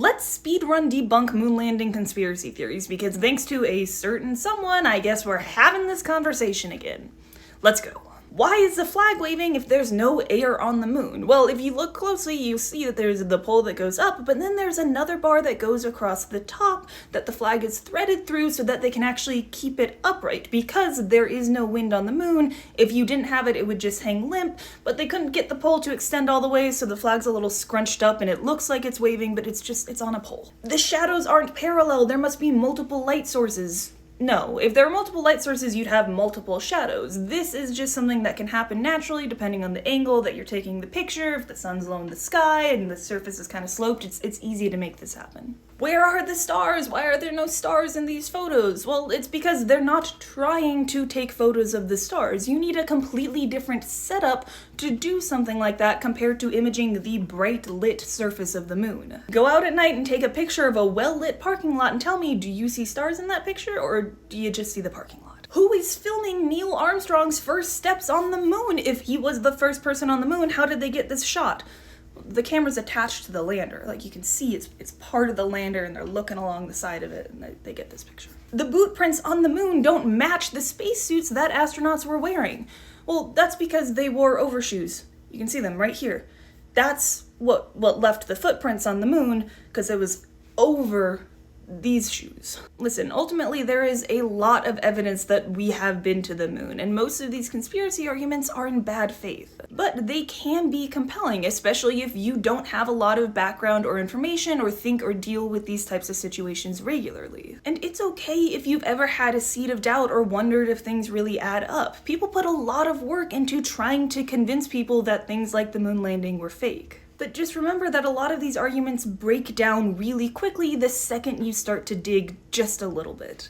Let's speedrun debunk moon landing conspiracy theories because thanks to a certain someone, I guess we're having this conversation again. Let's go. Why is the flag waving if there's no air on the moon? Well, if you look closely, you see that there's the pole that goes up, but then there's another bar that goes across the top that the flag is threaded through so that they can actually keep it upright. Because there is no wind on the moon, if you didn't have it, it would just hang limp, but they couldn't get the pole to extend all the way, so the flag's a little scrunched up and it looks like it's waving, but it's on a pole. The shadows aren't parallel, there must be multiple light sources. No, if there are multiple light sources, you'd have multiple shadows. This is just something that can happen naturally depending on the angle that you're taking the picture. If the sun's low in the sky and the surface is kind of sloped, it's easy to make this happen. Where are the stars? Why are there no stars in these photos? Well, it's because they're not trying to take photos of the stars. You need a completely different setup to do something like that compared to imaging the bright lit surface of the moon. Go out at night and take a picture of a well-lit parking lot and tell me, do you see stars in that picture or do you just see the parking lot? Who is filming Neil Armstrong's first steps on the moon? If he was the first person on the moon, how did they get this shot? The camera's attached to the lander. Like, you can see it's part of the lander and they're looking along the side of it and they get this picture. The boot prints on the moon don't match the spacesuits that astronauts were wearing. Well, that's because they wore overshoes. You can see them right here. That's what left the footprints on the moon, because it was over these shoes. Listen, ultimately there is a lot of evidence that we have been to the moon, and most of these conspiracy arguments are in bad faith. But they can be compelling, especially if you don't have a lot of background or information or think or deal with these types of situations regularly. And it's okay if you've ever had a seed of doubt or wondered if things really add up. People put a lot of work into trying to convince people that things like the moon landing were fake. But just remember that a lot of these arguments break down really quickly the second you start to dig just a little bit.